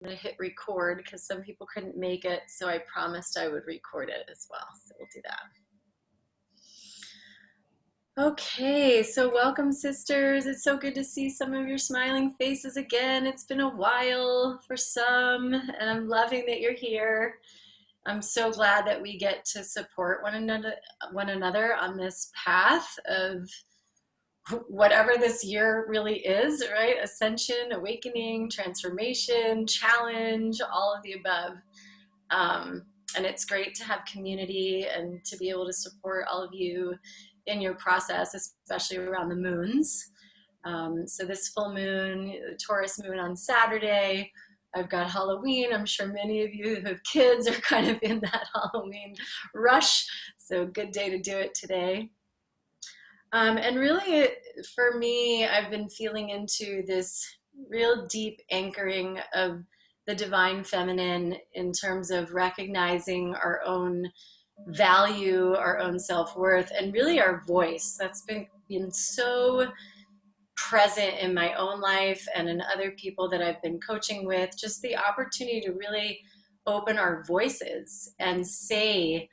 going to hit record because some people couldn't make it, so I promised I would record it as well. So we'll do that. Okay, so welcome, sisters. It's so good to see some of your smiling faces again. It's been a while for some, and I'm loving that you're here. I'm so glad that we get to support one another on this path of whatever this year really is, right? Ascension, awakening, transformation, challenge, all of the above. And it's great to have community and to be able to support all of you in your process, especially around the moons. So this full moon, the Taurus moon on Saturday, I've got Halloween. I'm sure many of you who have kids are kind of in that Halloween rush. So good day to do it today. And really, for me, I've been feeling into this real deep anchoring of the divine feminine in terms of recognizing our own value, our own self-worth, and really our voice. That's been so present in my own life and in other people that I've been coaching with, just the opportunity to really open our voices and say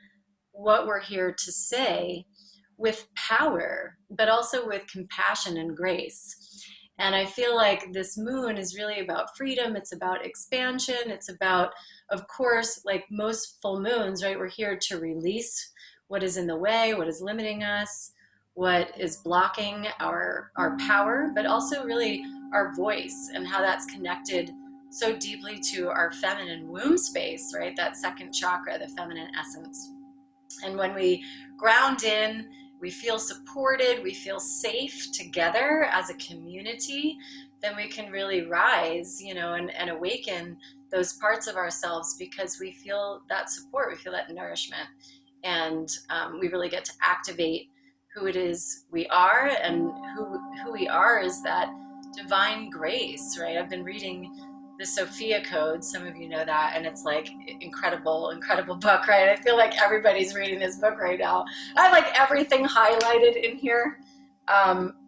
what we're here to say with power, but also with compassion and grace. And I feel like this moon is really about freedom. It's about expansion. It's about, of course, like most full moons, right? We're here to release what is in the way, what is limiting us, what is blocking our power, but also really our voice and how that's connected so deeply to our feminine womb space, right? That second chakra, the feminine essence. And when we ground in, we feel supported, we feel safe together as a community, then we can really rise, and awaken those parts of ourselves because we feel that support, we feel that nourishment. And we really get to activate who it is we are, and who we are is that divine grace, right? I've been reading the Sophia Code, some of you know that, and it's like incredible book, right? I feel like everybody's reading this book right now. I have like everything highlighted in here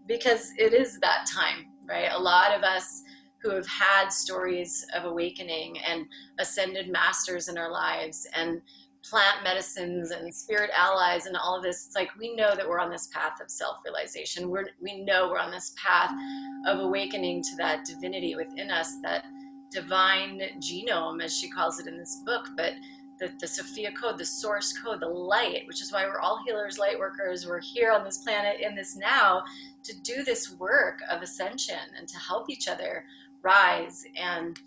because it is that time, right? A lot of us who have had stories of awakening and ascended masters in our lives and plant medicines and spirit allies and all of this, it's like we know that we're on this path of self-realization. We know we're on this path of awakening to that divinity within us, that divine genome, as she calls it in this book, but the Sophia Code, the source code, the light, which is why we're all healers, light workers. We're here on this planet in this now to do this work of ascension and to help each other rise. And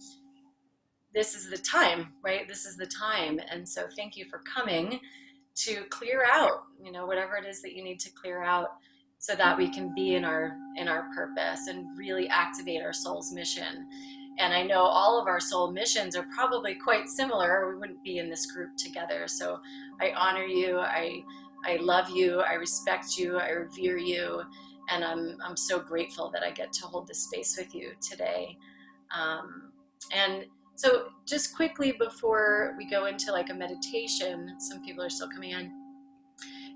this is the time, right? This is the time. And so thank you for coming to clear out, whatever it is that you need to clear out so that we can be in our purpose and really activate our soul's mission. And I know all of our soul missions are probably quite similar. We wouldn't be in this group together. So I honor you. I love you. I respect you. I revere you. And I'm so grateful that I get to hold this space with you today. And so just quickly before we go into like a meditation, some people are still coming in.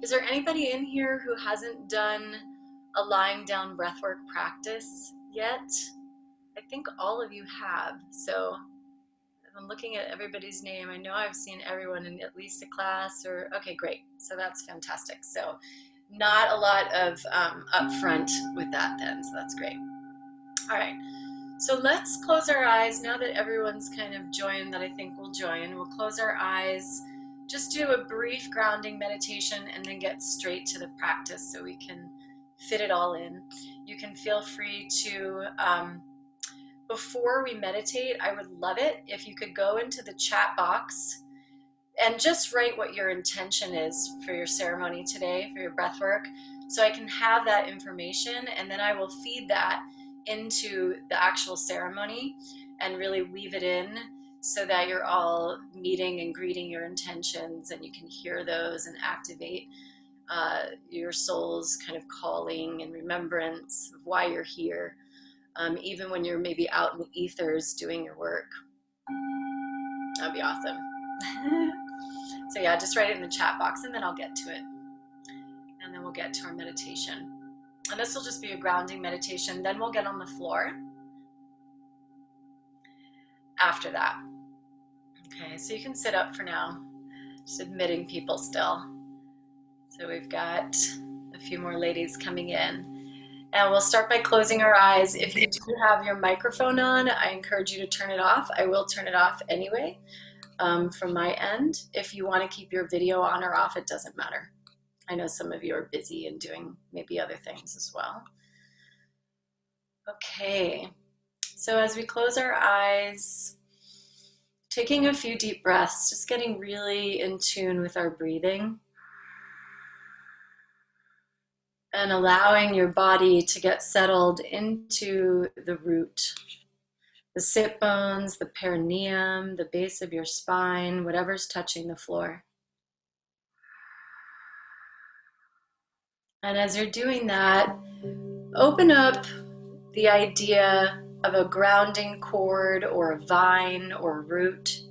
Is there anybody in here who hasn't done a lying down breathwork practice yet? I think all of you have. So I'm looking at everybody's name. I know I've seen everyone in at least a class or, okay, great. So that's fantastic. So not a lot of upfront with that then. So that's great. All right. So let's close our eyes now that everyone's kind of joined, that I think will join. We'll close our eyes, just do a brief grounding meditation, and then get straight to the practice so we can fit it all in. You can feel free to, before we meditate, I would love it if you could go into the chat box and just write what your intention is for your ceremony today, for your breath work, so I can have that information, and then I will feed that into the actual ceremony and really weave it in so that you're all meeting and greeting your intentions and you can hear those and activate your soul's kind of calling and remembrance of why you're here, even when you're maybe out in the ethers doing your work. That'd be awesome. So yeah, just write it in the chat box and then I'll get to it. And then we'll get to our meditation. And this will just be a grounding meditation. Then we'll get on the floor. after that. Okay, so you can sit up for now. Just admitting people still. So we've got a few more ladies coming in. And we'll start by closing our eyes. If you do have your microphone on, I encourage you to turn it off. I will turn it off anyway from my end. If you want to keep your video on or off, it doesn't matter. I know some of you are busy and doing maybe other things as well. Okay, so as we close our eyes, taking a few deep breaths, just getting really in tune with our breathing. And allowing your body to get settled into the root, the sit bones, the perineum, the base of your spine, whatever's touching the floor. And as you're doing that, open up the idea of a grounding cord or a vine or a root.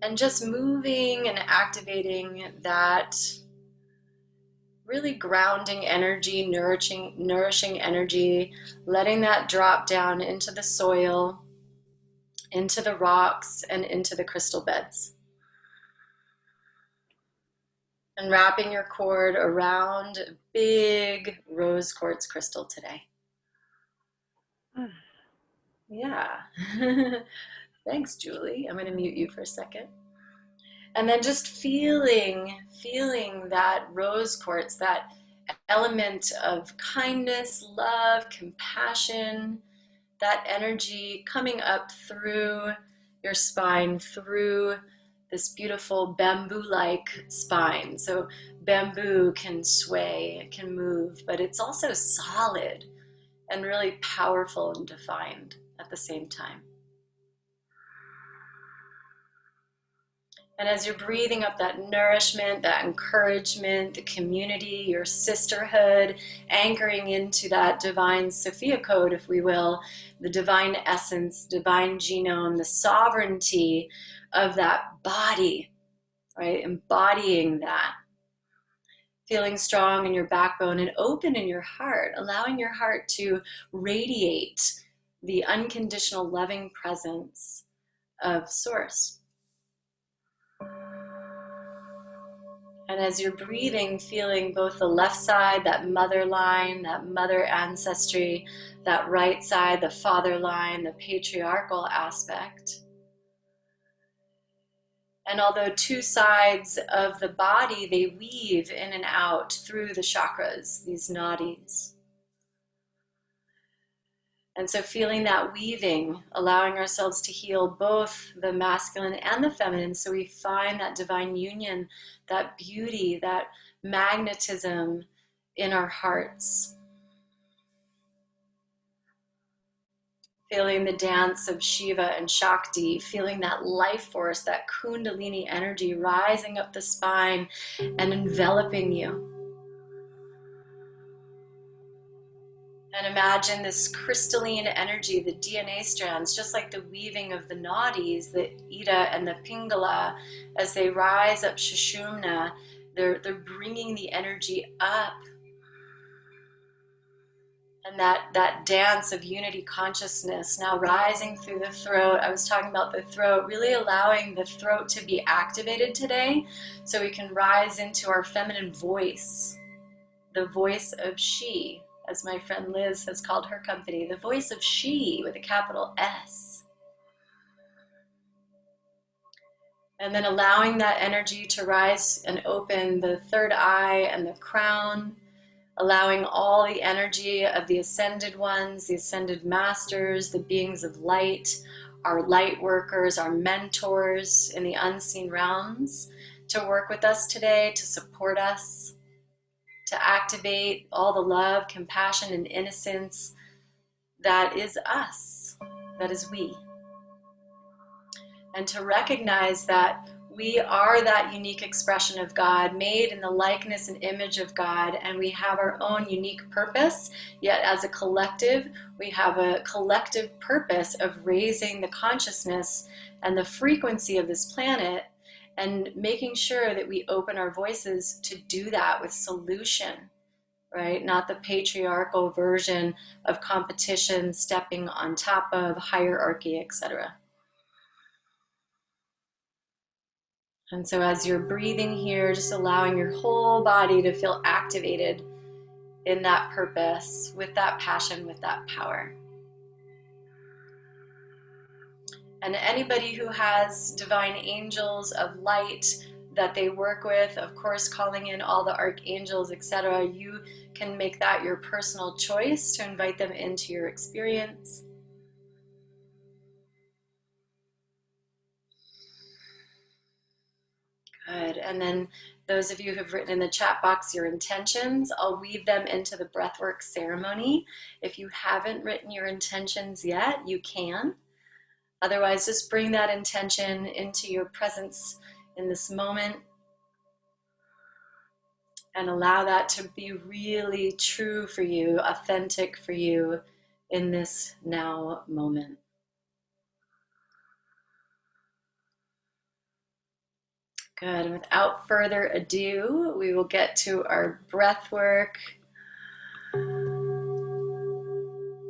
And just moving and activating that really grounding energy, nourishing energy, letting that drop down into the soil, into the rocks, and into the crystal beds. And wrapping your cord around a big rose quartz crystal today. Yeah. Thanks, Julie. I'm going to mute you for a second. And then just feeling that rose quartz, that element of kindness, love, compassion, that energy coming up through your spine, through this beautiful bamboo-like spine. So bamboo can sway, it can move, but it's also solid and really powerful and defined at the same time. And as you're breathing up that nourishment, that encouragement, the community, your sisterhood, anchoring into that divine Sophia code, if we will, the divine essence, divine genome, the sovereignty of that body, right? Embodying that. Feeling strong in your backbone and open in your heart, allowing your heart to radiate the unconditional loving presence of Source. And as you're breathing, feeling both the left side, that mother line, that mother ancestry, that right side, the father line, the patriarchal aspect. And although two sides of the body, they weave in and out through the chakras, these nadis. And so feeling that weaving, allowing ourselves to heal both the masculine and the feminine, so we find that divine union, that beauty, that magnetism in our hearts. Feeling the dance of Shiva and Shakti, feeling that life force, that Kundalini energy rising up the spine and enveloping you. And imagine this crystalline energy, the DNA strands, just like the weaving of the nadis, the Ida and the Pingala, as they rise up Sushumna, they're bringing the energy up. And that dance of unity consciousness now rising through the throat. I was talking about the throat, really allowing the throat to be activated today so we can rise into our feminine voice, the voice of she, as my friend Liz has called her company, the voice of she with a capital S. And then allowing that energy to rise and open the third eye and the crown, allowing all the energy of the ascended ones, the ascended masters, the beings of light, our light workers, our mentors in the unseen realms, to work with us today, to support us, to activate all the love, compassion, and innocence that is us, that is we. And to recognize that we are that unique expression of God, made in the likeness and image of God, and we have our own unique purpose, yet as a collective, we have a collective purpose of raising the consciousness and the frequency of this planet, and making sure that we open our voices to do that with solution, right? Not the patriarchal version of competition, stepping on top of hierarchy, etc. And so as you're breathing here, just allowing your whole body to feel activated in that purpose, with that passion, with that power. And anybody who has divine angels of light that they work with, of course, calling in all the archangels, etc., you can make that your personal choice to invite them into your experience. Good. And then those of you who've written in the chat box your intentions, I'll weave them into the breathwork ceremony. If you haven't written your intentions yet, you can. Otherwise, just bring that intention into your presence in this moment and allow that to be really true for you, authentic for you in this now moment. Good. And without further ado, we will get to our breath work.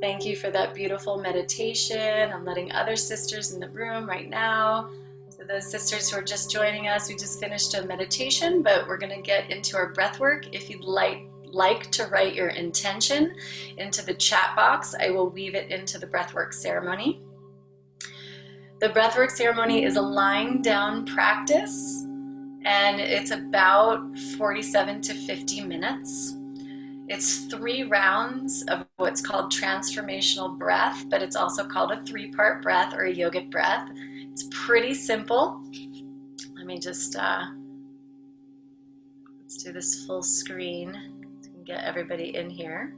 Thank you for that beautiful meditation. I'm letting other sisters in the room right now. So those sisters who are just joining us, we just finished a meditation, but we're going to get into our breath work. If you'd like to write your intention into the chat box, I will weave it into the breathwork ceremony. The breathwork ceremony is a lying down practice, and it's about 47 to 50 minutes. It's 3 rounds of what's called transformational breath, but it's also called a 3-part breath or a yogic breath. It's pretty simple. Let me just, let's do this full screen to get everybody in here.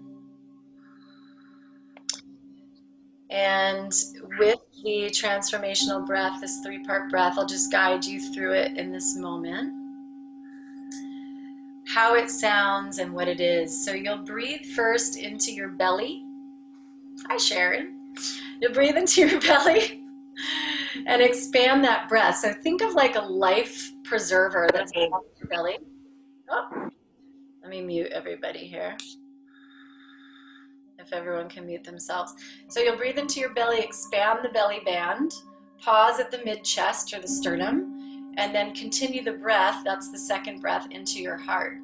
And with the transformational breath, this 3-part breath, I'll just guide you through it in this moment. How it sounds and what it is. So you'll breathe first into your belly. Hi, Sharon. You'll breathe into your belly and expand that breath. So think of like a life preserver that's in your belly. Oh, let me mute everybody here. If everyone can mute themselves. So you'll breathe into your belly, expand the belly band, pause at the mid-chest or the sternum, and then continue the breath, that's the second breath, into your heart.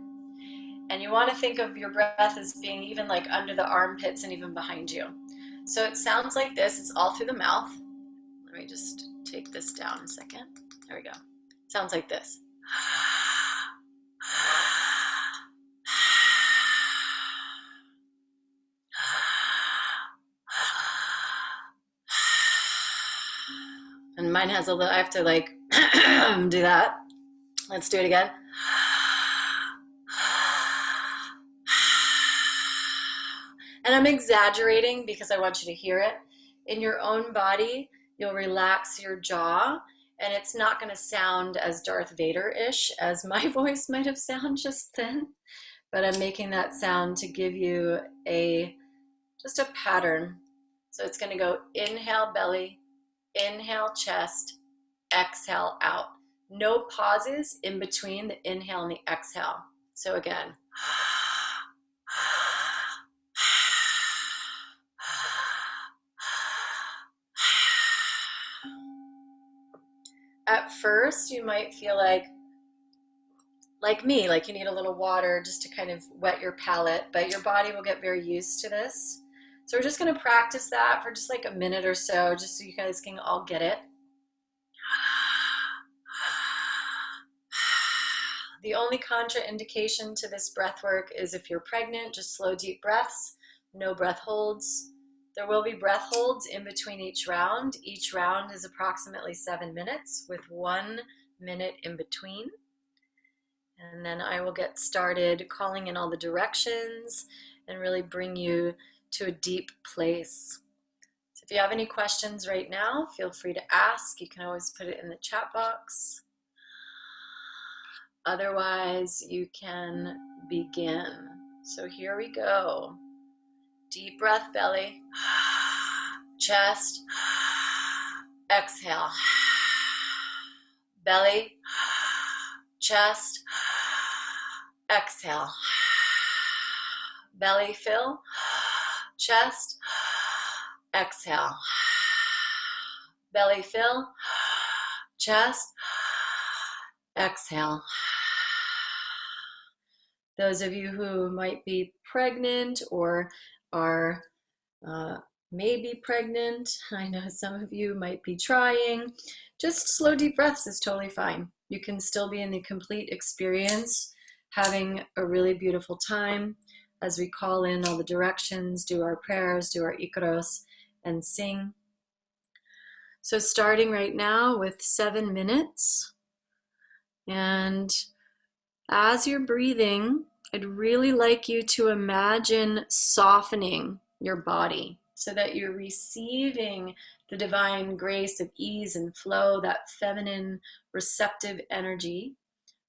And you want to think of your breath as being even like under the armpits and even behind you. So it sounds like this. It's all through the mouth. Let me just take this down a second. There we go. It sounds like this. And mine has a little, I have to like do that. Let's do it again. And I'm exaggerating because I want you to hear it. In your own body, you'll relax your jaw, and it's not going to sound as Darth Vader-ish as my voice might have sounded just then, but I'm making that sound to give you just a pattern. So it's going to go inhale belly, inhale chest, exhale out. No pauses in between the inhale and the exhale. So again. At first, you might feel like me, like you need a little water just to kind of wet your palate, but your body will get very used to this. So we're just going to practice that for just like a minute or so, just so you guys can all get it. The only contraindication to this breath work is if you're pregnant, just slow, deep breaths, no breath holds. There will be breath holds in between each round. Each round is approximately 7 minutes with 1 minute in between. And then I will get started calling in all the directions and really bring you to a deep place. So if you have any questions right now, feel free to ask. You can always put it in the chat box. Otherwise, you can begin. So here we go. Deep breath, belly, chest, exhale, belly, chest, exhale, Belly fill, chest, exhale. Belly fill, chest, exhale. Those of you who might be pregnant or are maybe pregnant, I know some of you might be trying, just slow deep breaths is totally fine. You can still be in the complete experience, having a really beautiful time as we call in all the directions, do our prayers, do our ikros, and sing. So starting right now with 7 minutes, and as you're breathing, I'd really like you to imagine softening your body so that you're receiving the divine grace of ease and flow, that feminine receptive energy,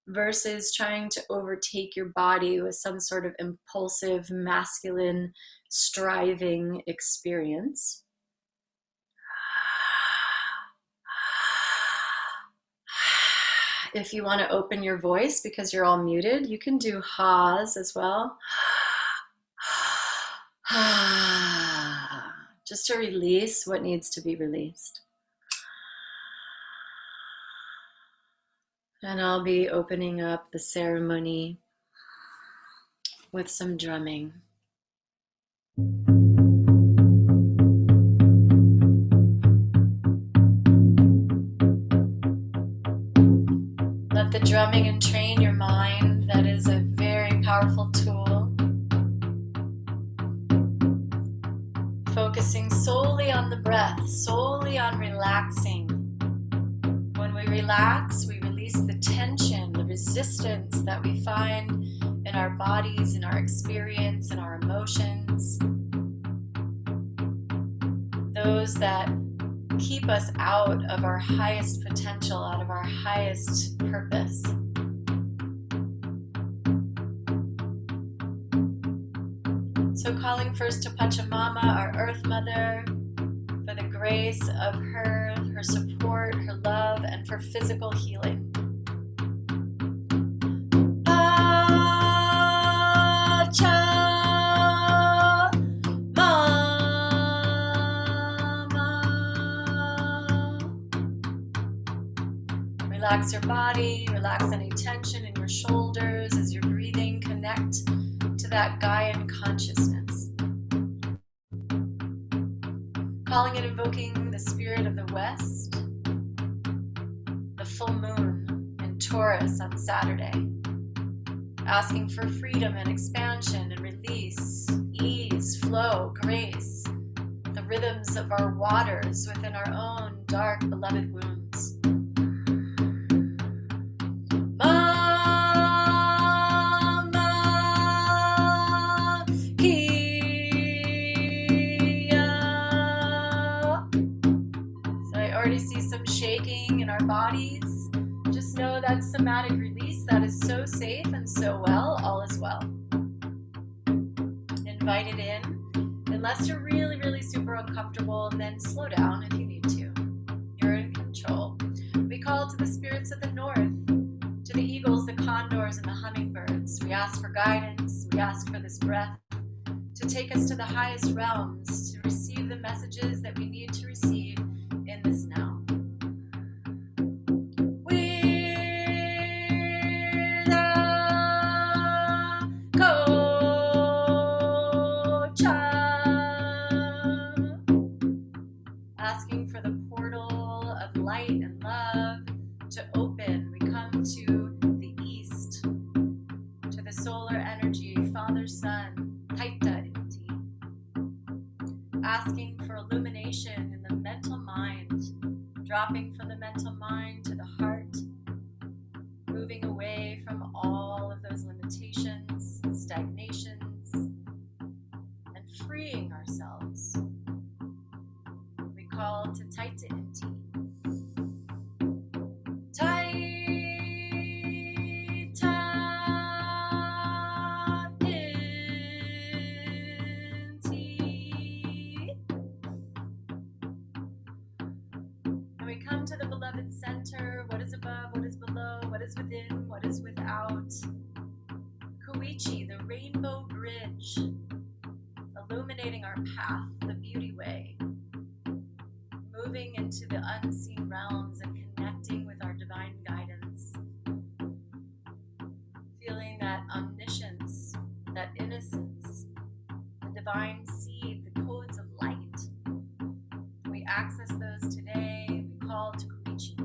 versus trying to overtake your body with some sort of impulsive, masculine, striving experience. If you want to open your voice because you're all muted, you can do ha's as well. Just to release what needs to be released. And I'll be opening up the ceremony with some drumming. Let the drumming entrain your mind. That is a very powerful tool. Focusing solely on the breath, solely on relaxing. When we relax, we release the tension, the resistance that we find in our bodies, in our experience, in our emotions. Those that keep us out of our highest potential, out of our highest purpose. So calling first to Pachamama, our Earth Mother, for the grace of her support, her love, and for physical healing. Relax your body, relax any tension in your shoulders as you're breathing. Connect to that Gaian consciousness. Calling and invoking the spirit of the West, the full moon in Taurus on Saturday. Asking for freedom and expansion and release, ease, flow, grace, the rhythms of our waters within our own dark, beloved wombs. See some shaking in our bodies. Just know that's somatic release. That is so safe and so well. All is well. Invite it in. Unless you're really, really super uncomfortable, then slow down if you need to. You're in control. We call to the spirits of the north, to the eagles, the condors, and the hummingbirds. We ask for guidance. We ask for this breath to take us to the highest realms, to receive the messages that we need to receive in this now. Asking for the portal of light and love to open. We come to the east, to the solar energy, Father, Son, Taita Inti. Asking for illumination in the mental mind, dropping from the mental mind to the heart, moving away from all of those limitations, stagnations, and freeing ourselves. We call to Taita Inti. Come to the beloved center. What is above? What is below? What is within? What is without? Koichi, the rainbow bridge, illuminating our path, the beauty way, moving into the unseen realms and connecting with our divine guidance, feeling that omniscience, that innocence, the divine seed, the codes of light. We access those today. We call to Koichi.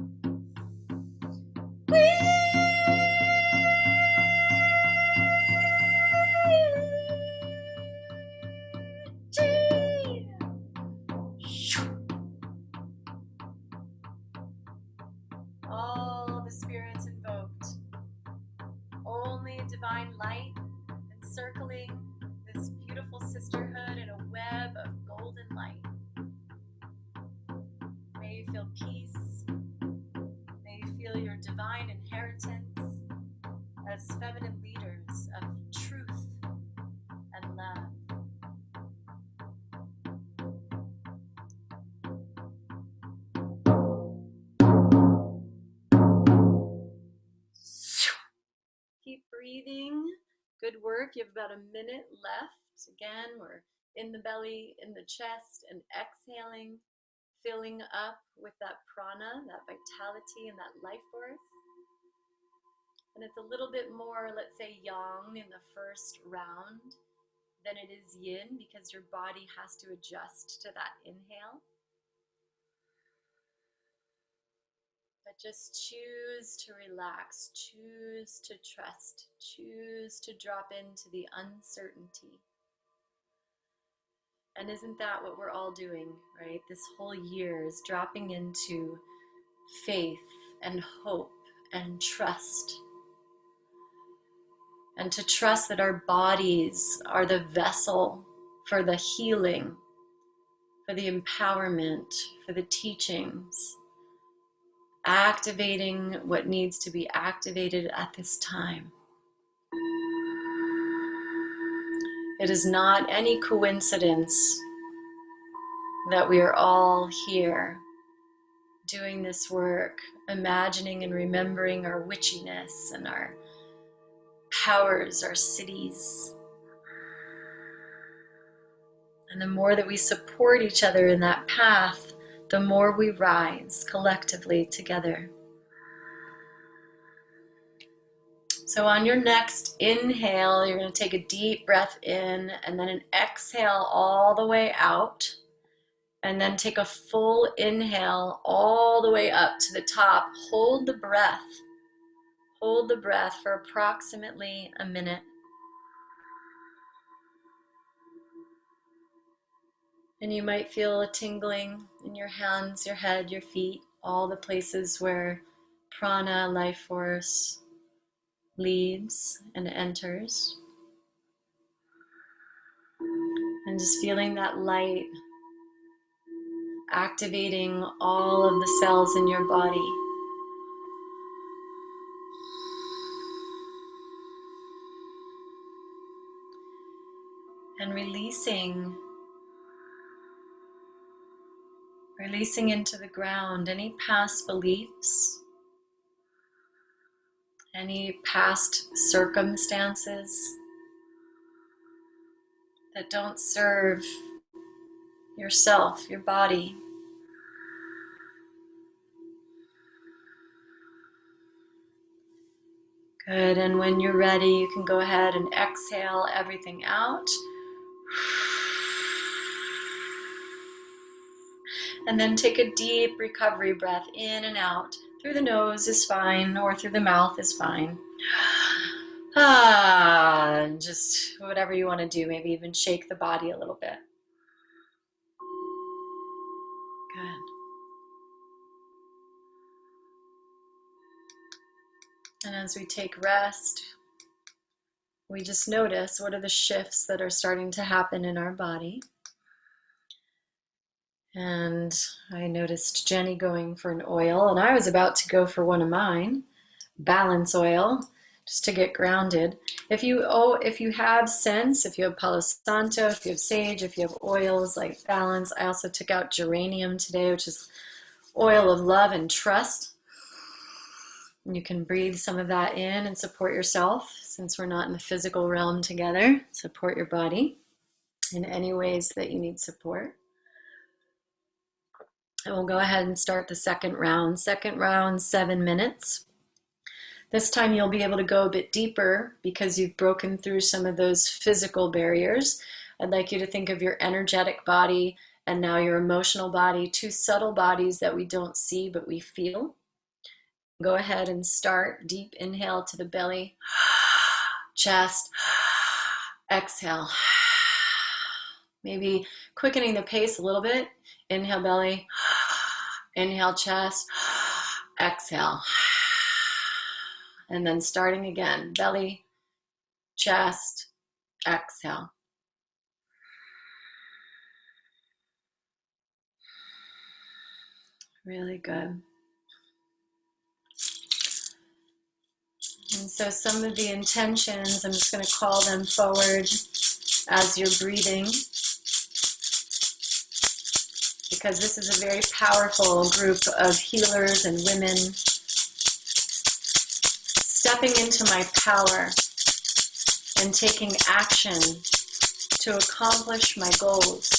All the spirits invoked. Only divine light encircling this beautiful sisterhood in a web of golden light. May you feel peace. May you feel your divine inheritance as feminine leaders of truth and love. Keep breathing. Good work. You have about a minute left. Again, we're in the belly, in the chest, and exhaling, filling up with that prana, that vitality, and that life force. And it's a little bit more, let's say, yang in the first round than it is yin, because your body has to adjust to that inhale. But just choose to relax, choose to trust, choose to drop into the uncertainty. And isn't that what we're all doing, right? This whole year is dropping into faith and hope and trust. And to trust that our bodies are the vessel for the healing, for the empowerment, for the teachings, activating what needs to be activated at this time. It is not any coincidence that we are all here doing this work, imagining and remembering our witchiness and our powers, our cities. And the more that we support each other in that path, the more we rise collectively together. So on your next inhale, you're going to take a deep breath in and then an exhale all the way out. And then take a full inhale all the way up to the top. Hold the breath. Hold the breath for approximately a minute. And you might feel a tingling in your hands, your head, your feet, all the places where prana, life force, leads and enters. And just feeling that light activating all of the cells in your body. And releasing into the ground any past beliefs, any past circumstances that don't serve yourself, your body. Good, and when you're ready, you can go ahead and exhale everything out. And then take a deep recovery breath in and out. Through the nose is fine, or through the mouth is fine. Just whatever you want to do, maybe even shake the body a little bit. Good. And as we take rest, we just notice what are the shifts that are starting to happen in our body. And I noticed Jenny going for an oil, and I was about to go for one of mine, balance oil, just to get grounded. If you have scents, if you have Palo Santo, if you have sage, if you have oils like balance. I also took out geranium today, which is oil of love and trust. You can breathe some of that in and support yourself, since we're not in the physical realm together. Support your body in any ways that you need support. And we'll go ahead and start the second round. Second round, 7 minutes. This time you'll be able to go a bit deeper because you've broken through some of those physical barriers. I'd like you to think of your energetic body and now your emotional body, two subtle bodies that we don't see but we feel. Go ahead and start. Deep inhale to the belly, chest, exhale. Maybe quickening the pace a little bit. Inhale belly, inhale chest, exhale. And then starting again, belly, chest, exhale. Really good. And so some of the intentions, I'm just going to call them forward as you're breathing, because this is a very powerful group of healers and women stepping into my power and taking action to accomplish my goals.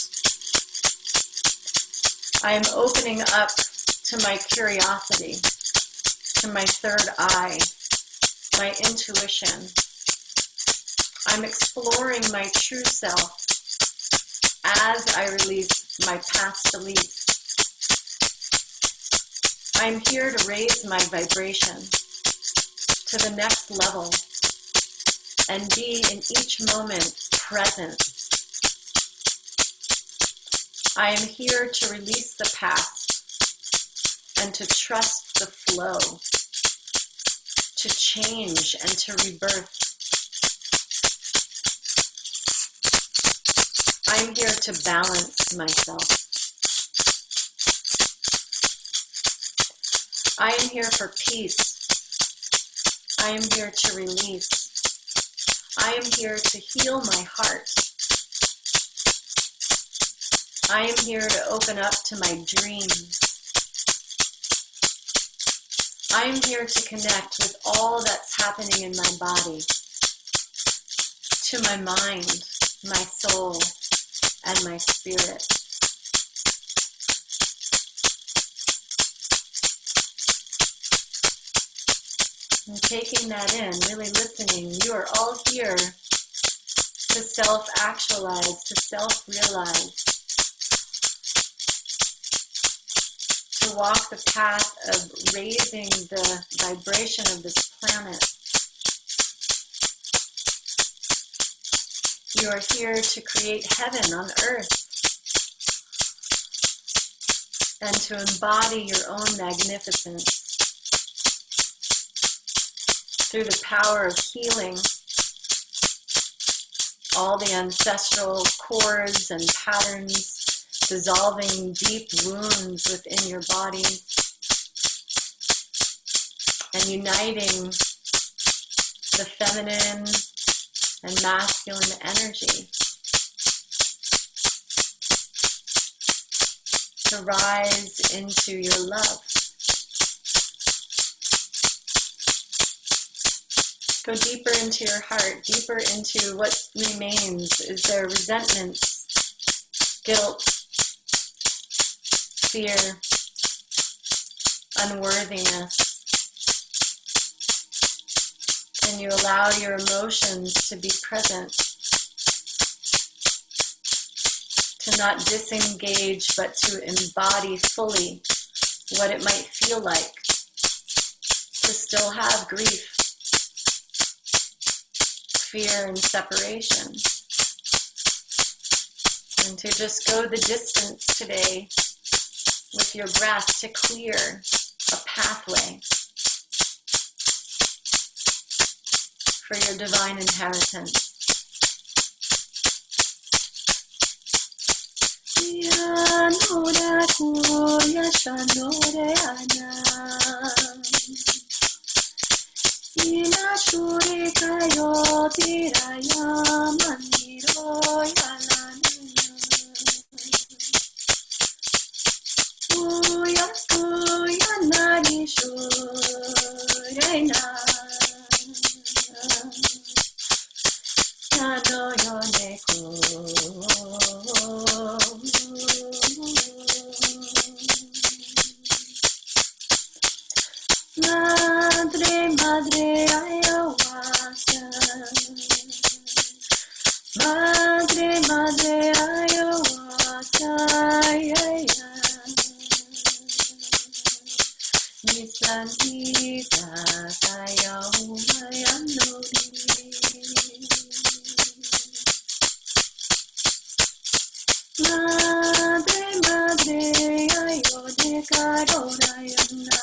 I am opening up to my curiosity, to my third eye, my intuition. I'm exploring my true self as I release my past beliefs. I'm here to raise my vibration to the next level and be in each moment present. I am here to release the past and to trust the flow, to change and to rebirth. I'm here to balance myself. I am here for peace. I am here to release. I am here to heal my heart. I am here to open up to my dreams. I am here to connect with all that's happening in my body, to my mind, my soul, and my spirit. And taking that in, really listening, you are all here to self-actualize, to self-realize, to walk the path of raising the vibration of this planet. You are here to create heaven on earth and to embody your own magnificence through the power of healing all the ancestral cords and patterns, dissolving deep wounds within your body and uniting the feminine and masculine energy to rise into your love. Go deeper into your heart, deeper into what remains. Is there resentments, guilt, fear, unworthiness? And you allow your emotions to be present, to not disengage, but to embody fully what it might feel like to still have grief, fear, and separation. And to just go the distance today with your breath to clear a pathway for your divine inheritance. Madre, madre, ayahuasca. Madre, madre, ayahuasca. Nislanita, ayahumayanori. Madre, madre, ayo de carorayana.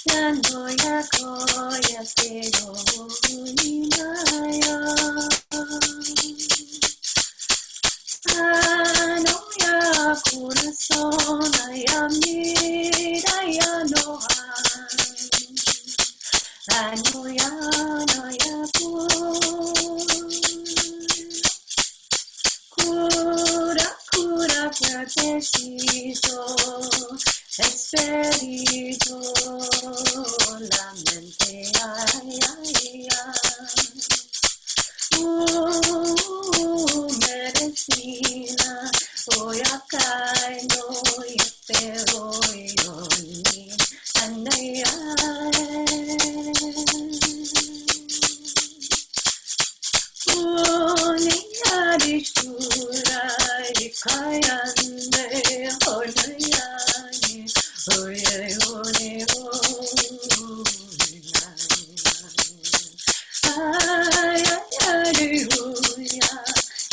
Yano yako yasero ninaya. Ano ya corazón ayamira yano ano ya no ya cura cura preciso espíritu la mente ay ay ay medicina hoy acá no te voy ni anaya Shura Kayande Honayani Oye One Hallelujah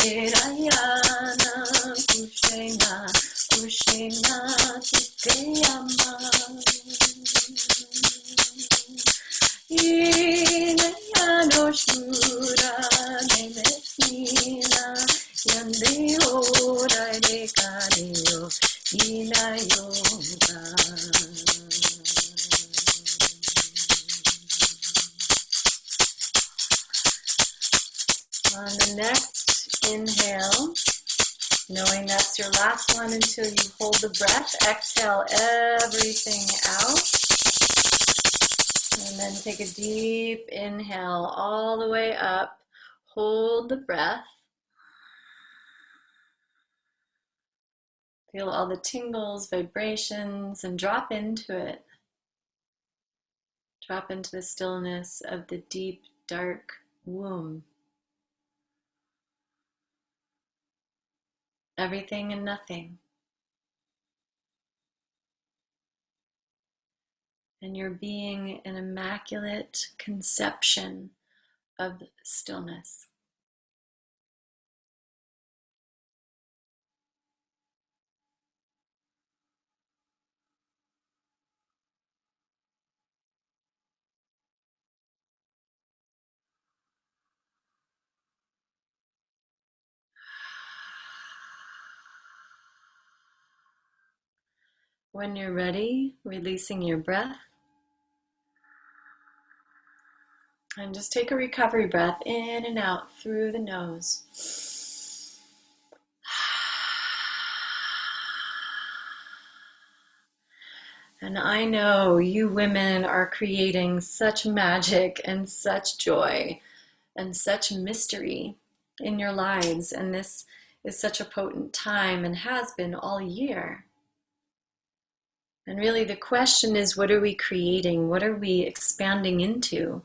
Erayana Kushena Kushena Tikeyama Inayano Shura Nemesina Yande Ora de Kadeo Inayoga. On the next inhale, knowing that's your last one until you hold the breath, exhale everything out. And then take a deep inhale all the way up. Hold the breath. Feel all the tingles, vibrations, and drop into it. Drop into the stillness of the deep, dark womb. Everything and nothing. And you're being an immaculate conception of stillness. When you're ready, releasing your breath. And just take a recovery breath in and out through the nose. And I know you women are creating such magic and such joy and such mystery in your lives. And this is such a potent time and has been all year. And really the question is, what are we creating? What are we expanding into?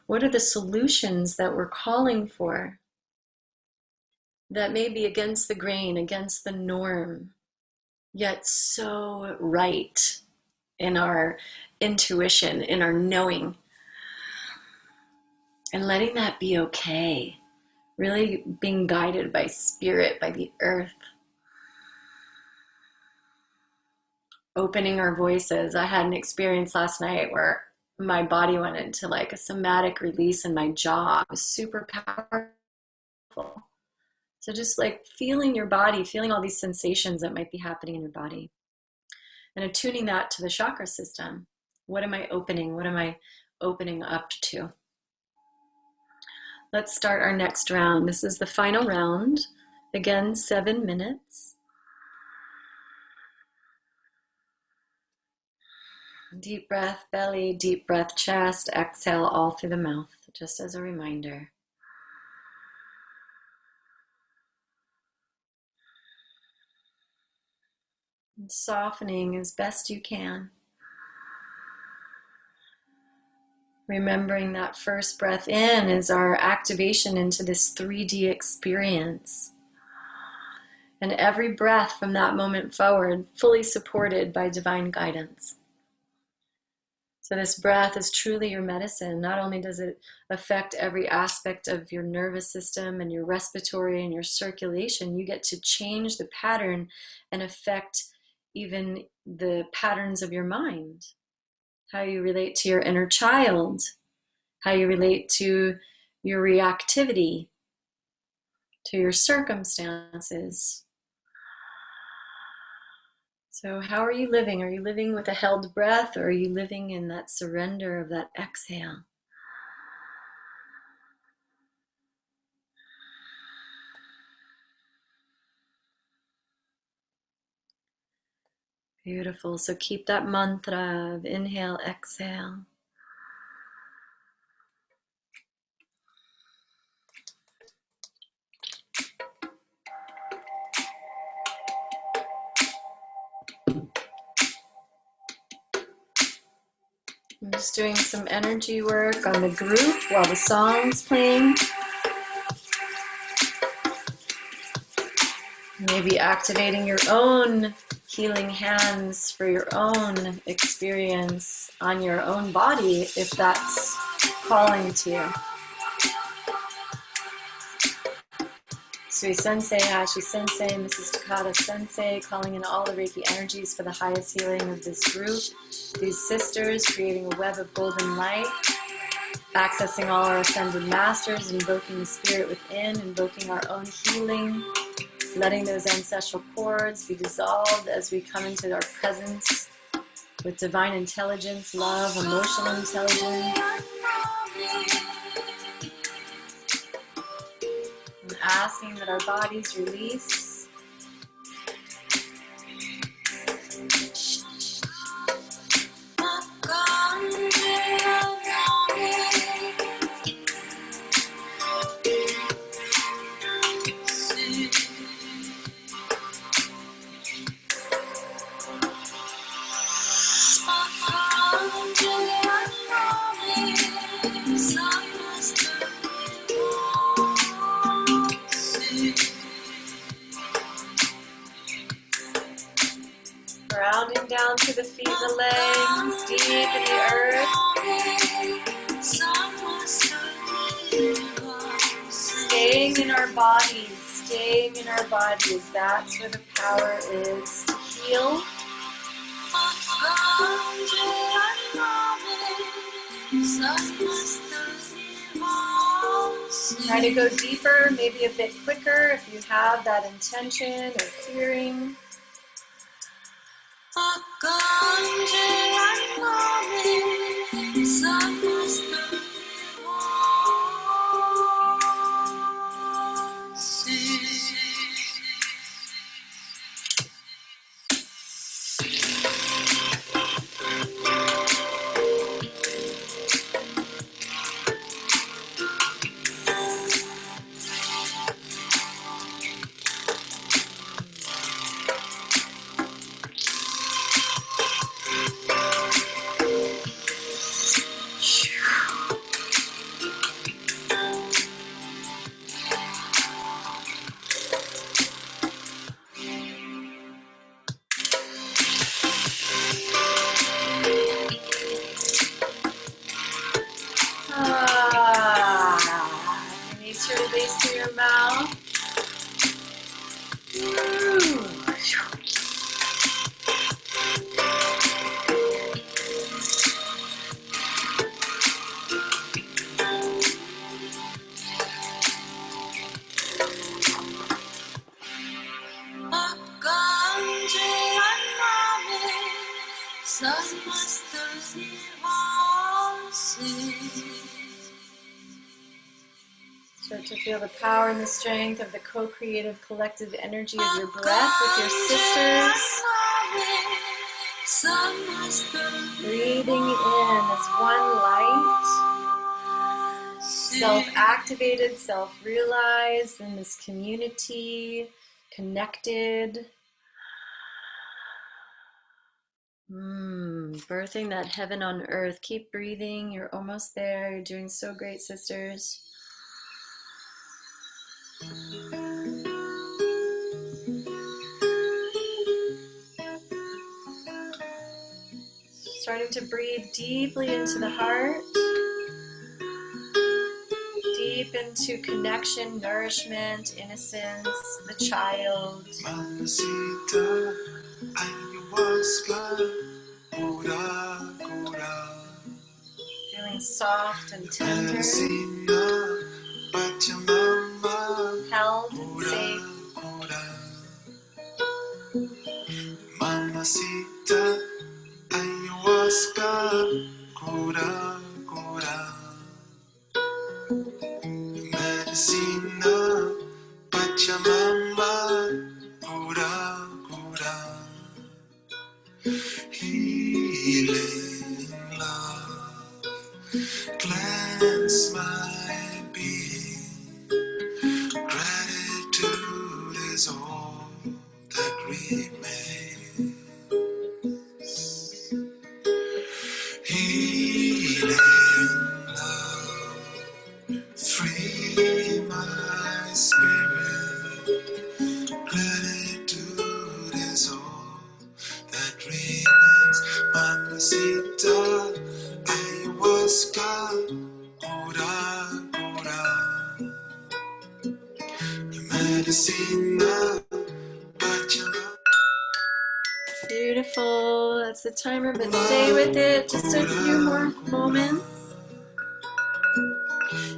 What are the solutions that we're calling for that may be against the grain, against the norm, yet so right in our intuition, in our knowing, and letting that be okay. Really being guided by spirit, by the earth. Opening our voices. I had an experience last night where my body went into like a somatic release in my jaw. It was super powerful. So just like feeling your body, feeling all these sensations that might be happening in your body. And attuning that to the chakra system. What am I opening? What am I opening up to? Let's start our next round. This is the final round. Again, 7 minutes. Deep breath, belly, deep breath, chest, exhale all through the mouth, just as a reminder. And softening as best you can. Remembering that first breath in is our activation into this 3D experience. And every breath from that moment forward, fully supported by divine guidance. So this breath is truly your medicine. Not only does it affect every aspect of your nervous system and your respiratory and your circulation, you get to change the pattern and affect even the patterns of your mind. How you relate to your inner child, how you relate to your reactivity, to your circumstances. So how are you living? Are you living with a held breath, or are you living in that surrender of that exhale? Beautiful. So keep that mantra of inhale, exhale. I'm just doing some energy work on the group while the song's playing. Maybe activating your own healing hands for your own experience on your own body, if that's calling to you. Sui Sensei, Hashi Sensei, Mrs. Takata Sensei, calling in all the Reiki energies for the highest healing of this group. These sisters creating a web of golden light, accessing all our ascended masters, invoking the spirit within, invoking our own healing, letting those ancestral cords be dissolved as we come into our presence with divine intelligence, love, emotional intelligence. And asking that our bodies release. Grounding down to the feet, the legs, deep in the earth. Staying in our bodies, staying in our bodies. That's where the power is to heal. Try to go deeper, maybe a bit quicker if you have that intention or clearing. Release your release through your mouth. Start to feel the power and the strength of the co-creative collective energy of your breath with your sisters. Breathing in as one light. Self-activated, self-realized in this community, connected. Birthing that heaven on earth. Keep breathing. You're almost there. You're doing so great, sisters. Starting to breathe deeply into the heart. Deep into connection, nourishment, innocence, the child. Mamacita, ayahuasca, cura, cura. Feeling soft and tender. Medicina, Pachamama, Held and cura, safe. cura. Mamacita, ayahuasca, cura, cura. Medicina, Pachamama, cura, cura. Healing love, cleanse my being. Gratitude is all that remains. Healing love, free my spirit. Gratitude is all that remains. Mamacita, ayahuasca, cura, cura. Medicina, Pachamama. Beautiful. That's the timer, but stay with it. Just a few more moments.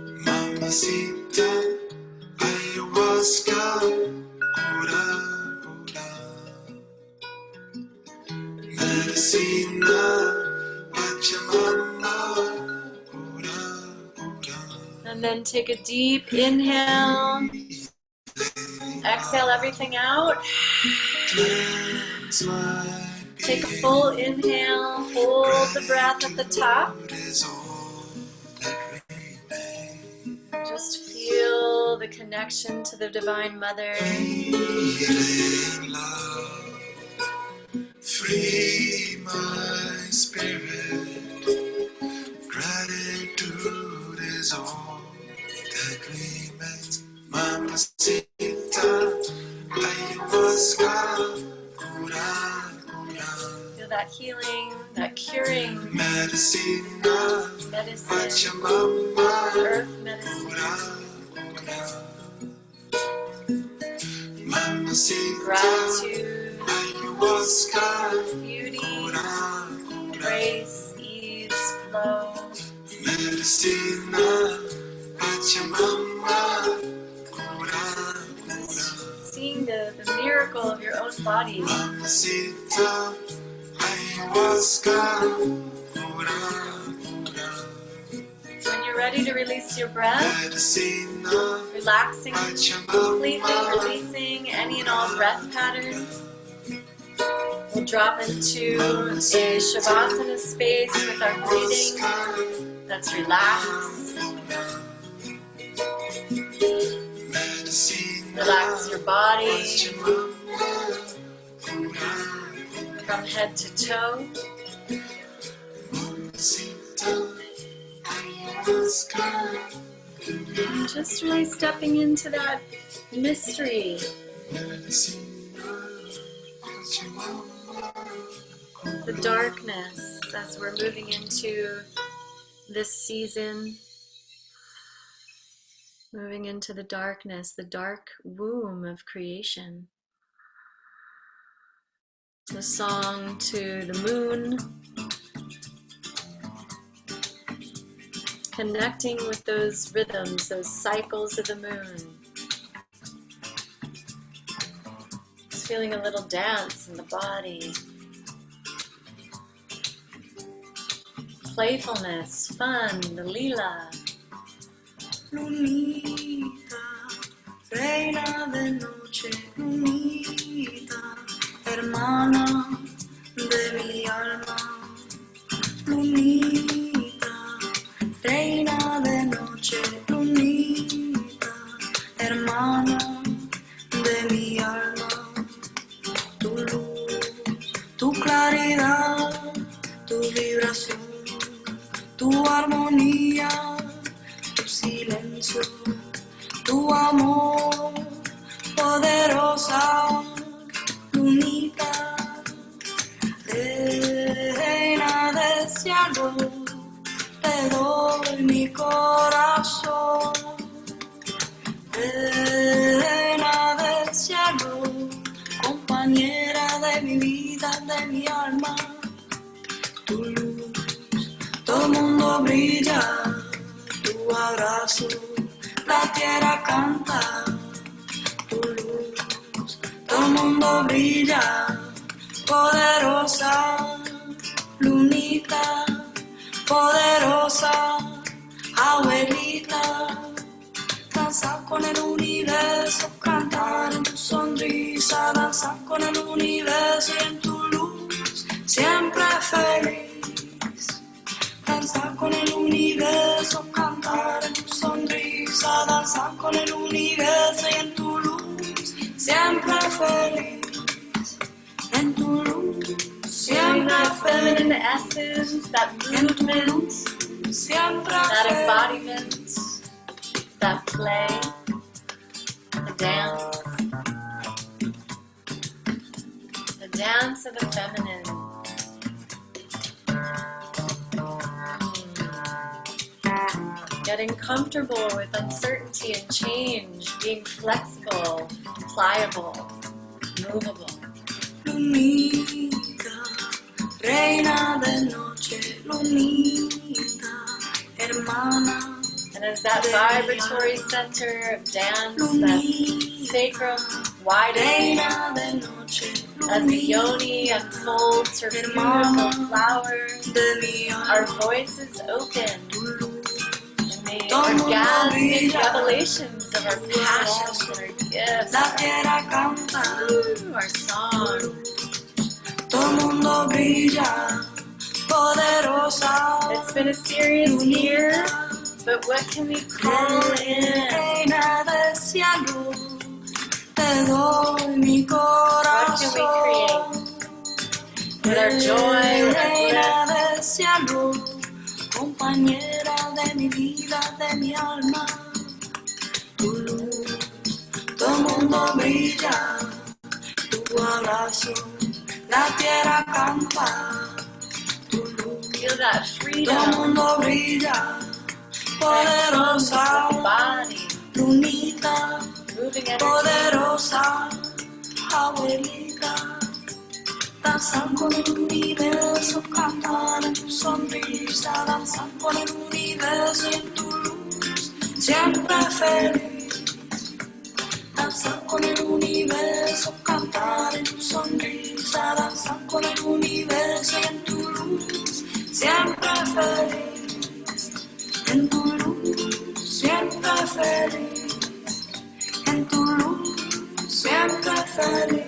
Mamacita, ayahuasca, cura, cura. Medicina, Pachamama, cura, cura. And then take a deep inhale. Exhale everything out. Cleanse my Take a full inhale. Hold the breath at the top. is all that remains. Just feel the connection to the Divine Mother. Healing love, free my spirit. Gratitude is all that remains. Mamacita, ayahuasca, cura, cura. Feel that healing, that curing Medicina, medicine, Pachamama, earth medicine. cura, cura. Mamacita, Gratitude, ayahuasca, beauty, cura, cura. grace, ease, flow. Medicina, Pachamama, cura, cura. Seeing the miracle of your own body. Mamacita, ayahuasca, cura, cura. When you're ready to release your breath, Medicina, relaxing completely, Pachamama, releasing any and all breath patterns. We'll drop into a Shavasana space with our breathing that's relaxed. Relax your body from head to toe. And just really stepping into that mystery. The darkness as we're moving into this season. Moving into the darkness, the dark womb of creation. The song to the moon. Connecting with those rhythms, those cycles of the moon. Just feeling a little dance in the body. Playfulness, fun, the lila. Lunita, reina de noche, lunita, hermana de mi alma. Lunita, reina de noche, lunita, hermana de mi alma. Tu luz, tu claridad, vibración, tu armonía, tu silencio, tu amor, poderosa lunita, reina del cielo, te doy mi corazón, reina del cielo, compañera de mi vida, de mi alma, tu luz, todo el mundo brilla, tu abrazo, la tierra canta, tu luz, todo el mundo brilla, poderosa, lunita, poderosa, abuelita, danza con el universo, cantar en tu sonrisa, danza con el universo y en tu luz, siempre feliz. Danza con el universo, cantar en tu sonrisa, danza con el universo y en tu luz, siempre feliz. En tu luz, Feeling siempre that feminine feliz. essence, that En tu movement, luz, siempre that feliz. embodiment, that play, the dance of the feminine. Getting comfortable with uncertainty and change, being flexible, pliable, movable. Lunita, reina de noche, lunita, hermana. And as that vibratory center of dance, that sacrum widens, Reina de noche, as the yoni unfolds her beautiful flower, de mi our alma, voices open, and the Todo orgasmic brilla. revelations of our passions and our gifts, la tierra canta, our song. todo el mundo brilla, poderosa. It's been a serious year, but what can we call in? Reina del cielo, te doy mi What can we corazón. create? With our joy, with our Reina bliss, del cielo, compañera de mi vida, de mi alma, tu luz, todo el mundo brilla, tu abrazo, la tierra canta, tu luz, feel that todo el freedom mundo brilla, that comes with poderosa, the body, lunita, moving energy. poderosa, abuelita. Danzar con el universo, cantar en tu sonrisa, danzar con el universo y en tu luz, siempre feliz. Danzar con el universo, cantar en tu sonrisa, danzar con el universo y en tu luz, siempre feliz. En tu luz, siempre feliz. En tu luz, siempre feliz.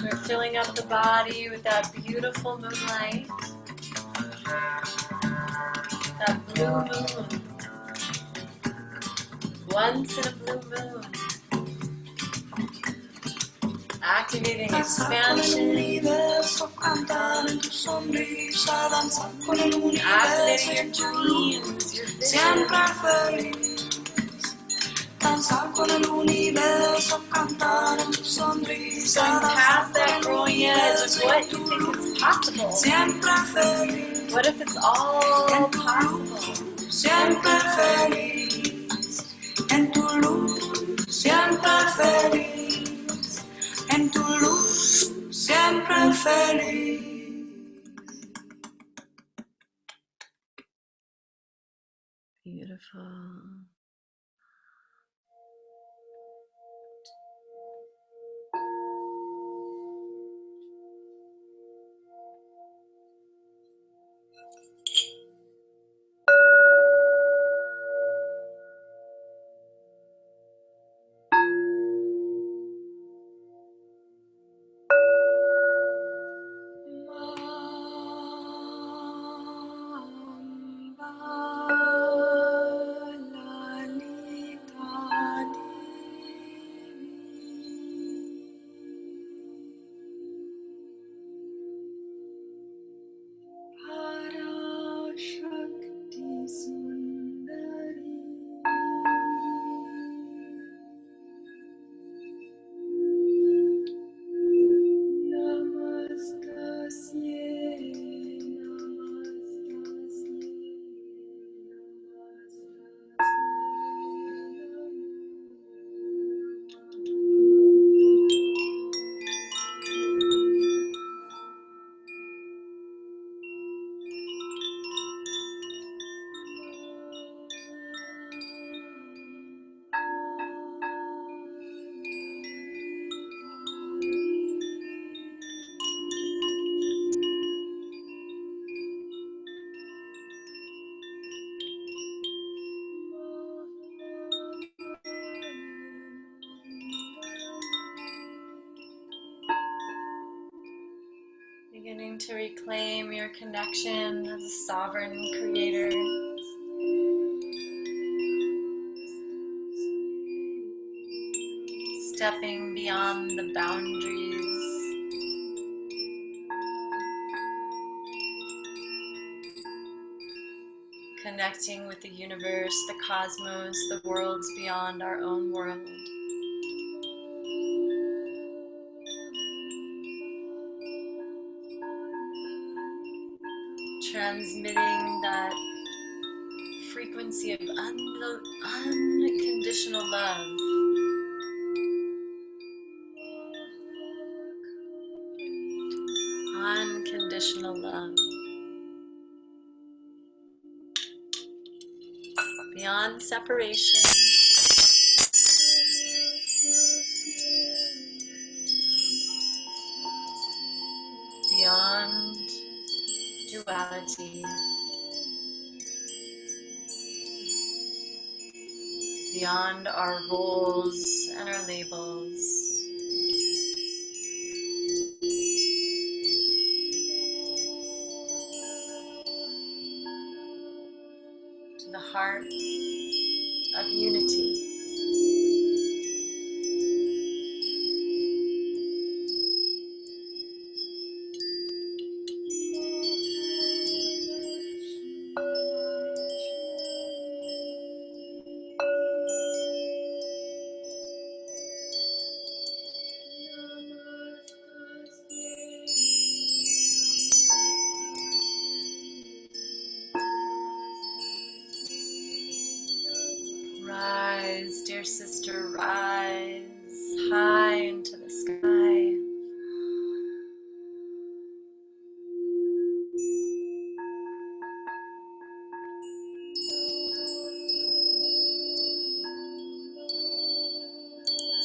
We're filling up the body with that beautiful moonlight, that blue moon. Once in a blue moon. Activating Danzar con el expansion, universo, cantar en tu sonrisa, danzar con el universo activating y your en tu luz, dreams, your siempre visions. feliz. Danzar con el universo, cantar en tu sonrisa, Going danzar past con that el growing edge of universo y what en you tu think luz, is possible. siempre feliz. What if it's all En tu possible? Siempre feliz. En tu luz, siempre feliz. En tu luz, siempre feliz. Beautiful. Beginning to reclaim your connection as a sovereign creator. Stepping beyond the boundaries. Connecting with the universe, the cosmos, the worlds beyond our own world. Transmitting that frequency of unconditional love. Unconditional love. Beyond separation. Beyond duality. Beyond our roles and our labels. To the heart of unity. Rise, dear sister, rise high into the sky.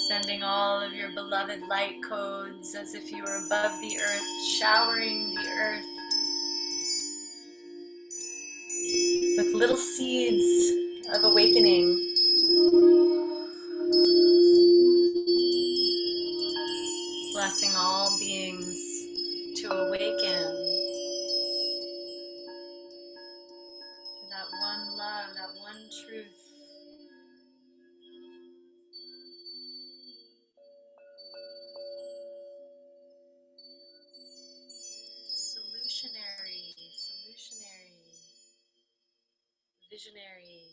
Sending all of your beloved light codes as if you were above the earth, showering the earth with little seeds of awakening. Blessing all beings to awaken to that one love, that one truth. Solutionary, visionary, luminary,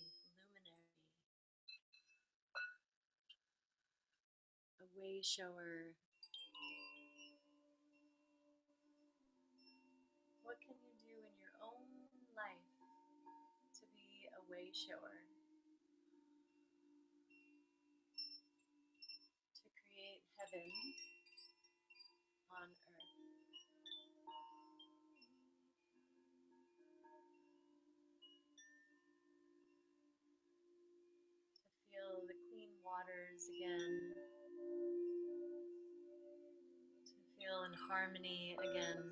a way shower. What can you do in your own life to be a way shower? To create heaven on earth. again, to feel in harmony again,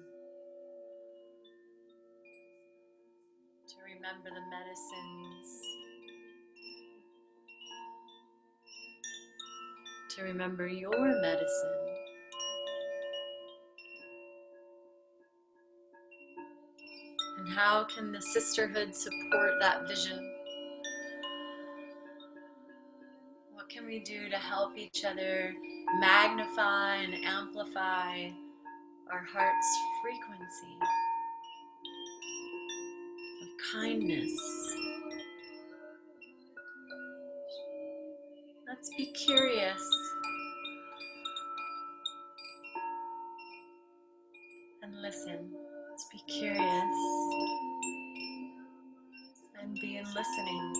to remember the medicines, to remember your medicine. And how can the sisterhood support that vision? What can we do to help each other magnify and amplify our heart's frequency of kindness? Let's be curious and listen. Let's be curious and be in listening.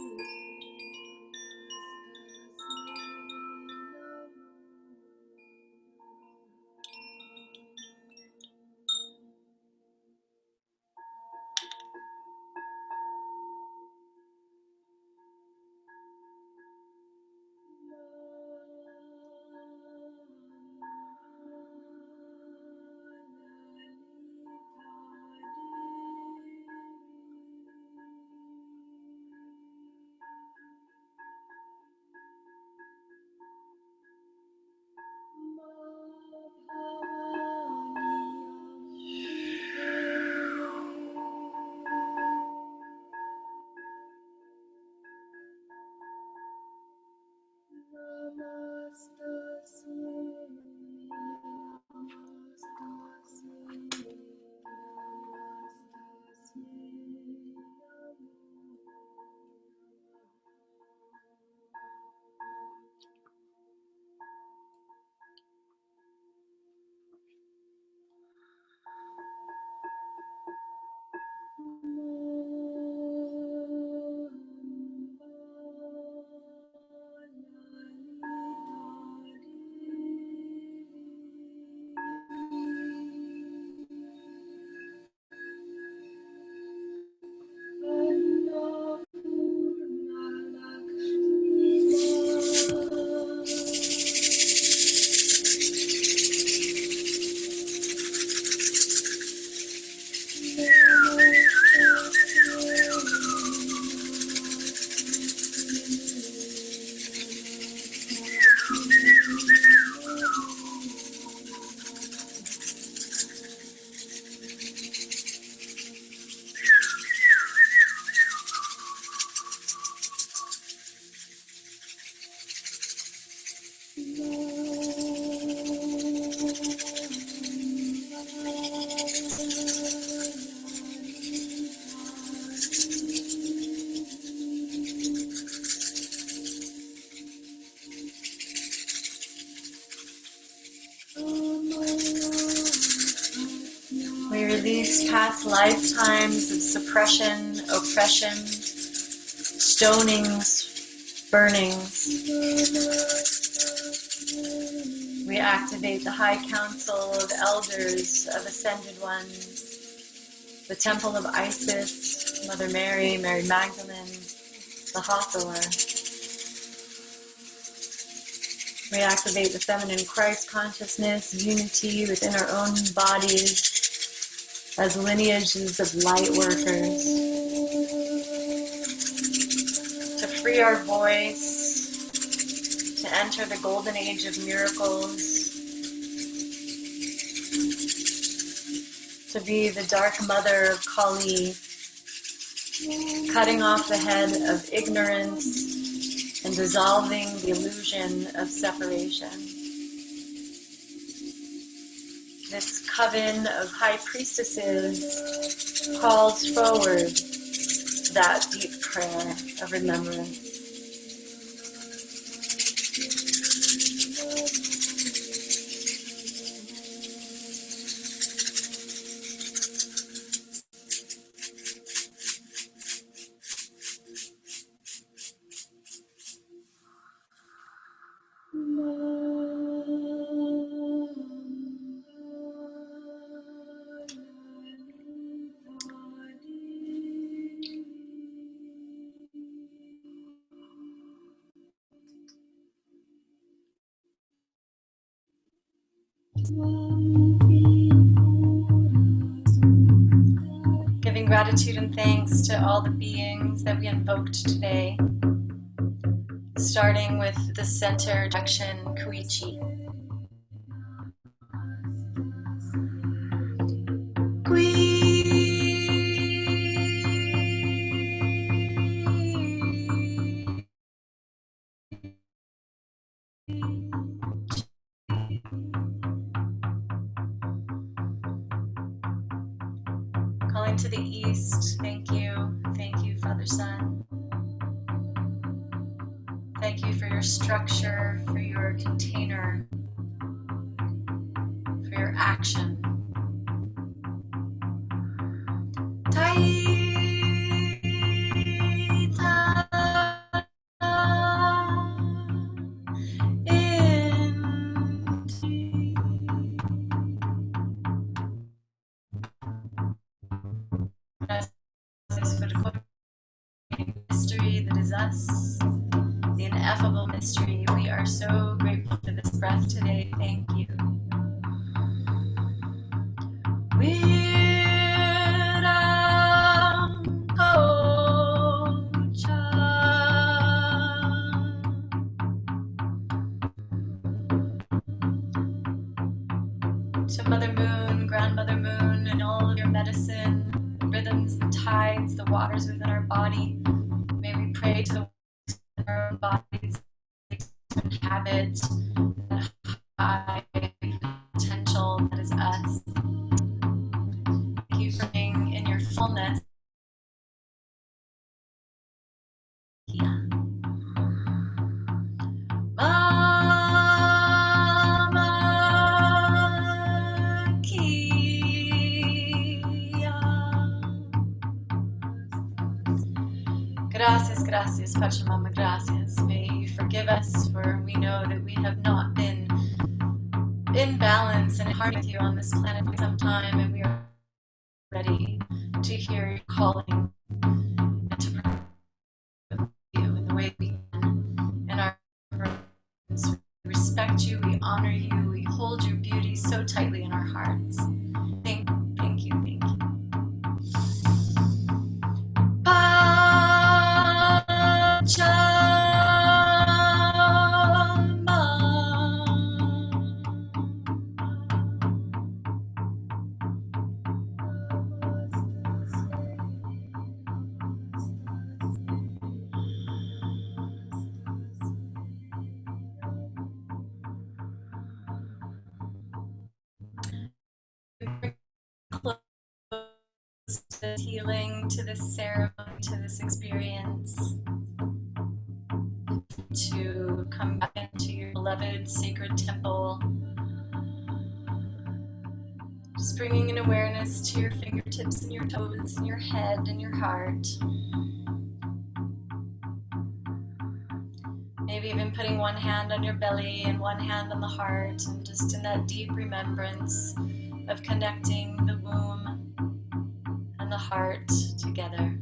We release past lifetimes of suppression, oppression, stonings, burnings. We activate the High Council of Elders of Ascended Ones, the Temple of Isis, Mother Mary, Mary Magdalene, the Hathor. We activate the feminine Christ consciousness, unity within our own bodies as lineages of light workers, to free our voice, to enter the golden age of miracles, to be the dark mother of Kali, cutting off the head of ignorance and dissolving the illusion of separation. This coven of high priestesses calls forward that deep prayer of remembrance. Giving gratitude and thanks to all the beings that we invoked today, starting with the center direction, Kuichi. Calling to the east, thank you. Thank you, Father Sun. Thank you for your structure, for your container, for your action. Mystery that is us, the ineffable mystery. We are so grateful for this breath today. Thank you. To Mother Moon, Grandmother Moon, and all of your medicine, the rhythms, the tides, the waters within our body. May we pray to the waters in our own bodies to inhabit that high potential that is us. Thank you for being in your fullness. Yeah. Mama Kia. Gracias, gracias, Pachamama, gracias. May you forgive us, for we know that we have not been in balance and in harmony with you on this planet for some time, and we are ready to hear your calling and to pray with you in the way we can. In our presence, we respect you, we honor you, we hold your beauty so tightly in our hearts. Thank you, thank you, thank you. Close to this healing, to this ceremony, to this experience, to come back into your beloved sacred temple. Just bringing an awareness to your fingertips and your toes and your head and your heart. Maybe even putting one hand on your belly and one hand on the heart, and just in that deep remembrance of connecting the womb and the heart together.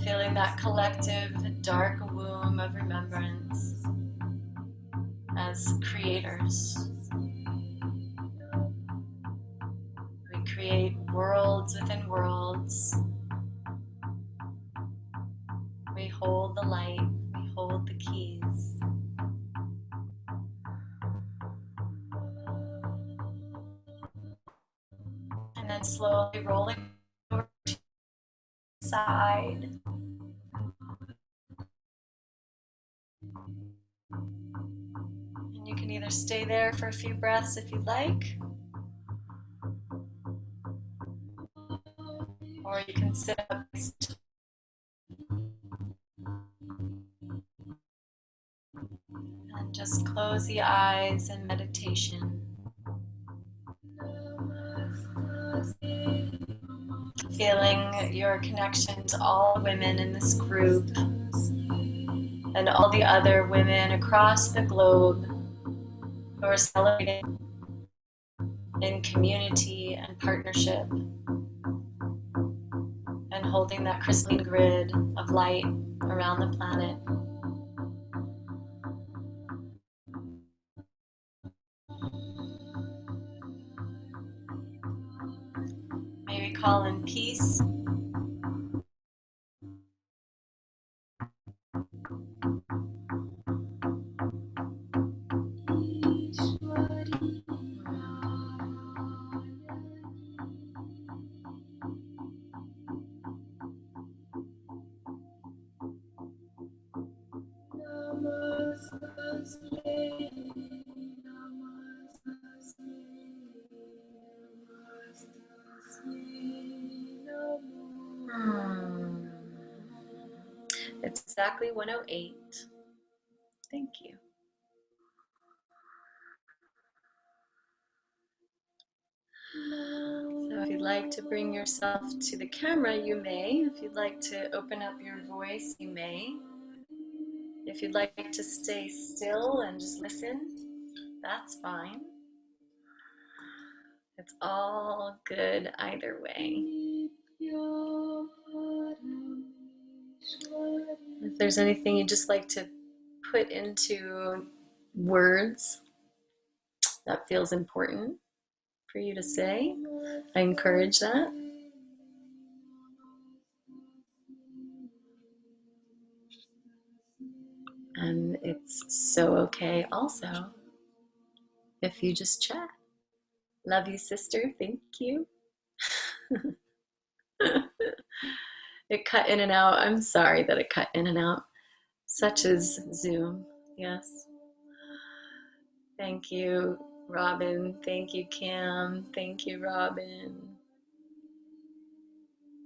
Feeling that collective dark womb of remembrance as creators. We create worlds within worlds. We hold the light, we hold the keys. And then slowly rolling over to the side. And you can either stay there for a few breaths if you'd like, or you can sit up and just close the eyes in meditation. Feeling your connection to all women in this group and all the other women across the globe who are celebrating in community and partnership and holding that crystalline grid of light around the planet. call in peace. It's exactly 1:08. Thank you. So if you'd like to bring yourself to the camera, you may. If you'd like to open up your voice, you may. If you'd like to stay still and just listen, that's fine. It's all good either way. If there's anything you'd just like to put into words that feels important for you to say, I encourage that. And it's so okay also if you just chat. Love you, sister. Thank you. It cut in and out. I'm sorry that it cut in and out. Such as Zoom. Yes. Thank you, Robin. Thank you, Cam. Thank you, Robin.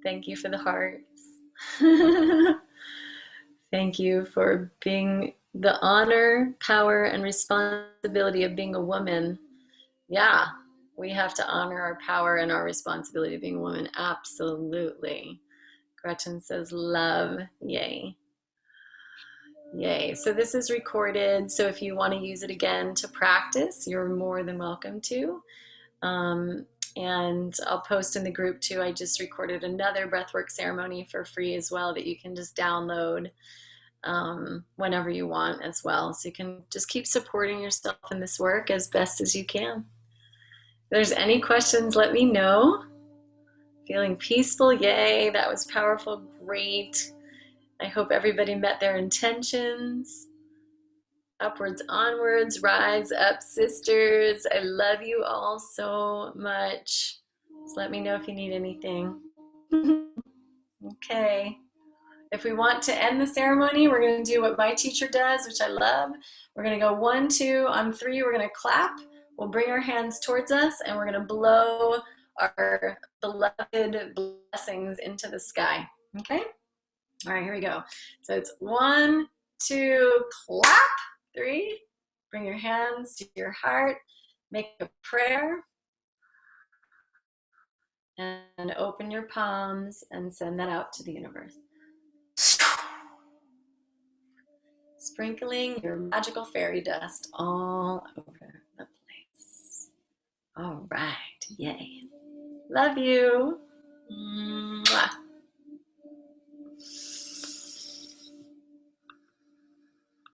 Thank you for the hearts. Thank you for being the honor, power, and responsibility of being a woman. Yeah, we have to honor our power and our responsibility of being a woman. Absolutely. Gretchen says love. Yay. Yay. So this is recorded. So if you want to use it again to practice, you're more than welcome to. And I'll post in the group too. I just recorded another breathwork ceremony for free as well that you can just download whenever you want as well. So you can just keep supporting yourself in this work as best as you can. If there's any questions, let me know. Feeling peaceful, yay, that was powerful, great. I hope everybody met their intentions. Upwards, onwards, rise up, sisters. I love you all so much. Just let me know if you need anything. Okay. If we want to end the ceremony, we're going to do what my teacher does, which I love. We're going to go 1, 2, on 3, we're going to clap. We'll bring our hands towards us and we're going to blow our beloved blessings into the sky. Okay? All right, here we go. So it's 1, 2, clap. 3, bring your hands to your heart, make a prayer, and open your palms and send that out to the universe. Sprinkling your magical fairy dust all over the place. All right, yay. Love you.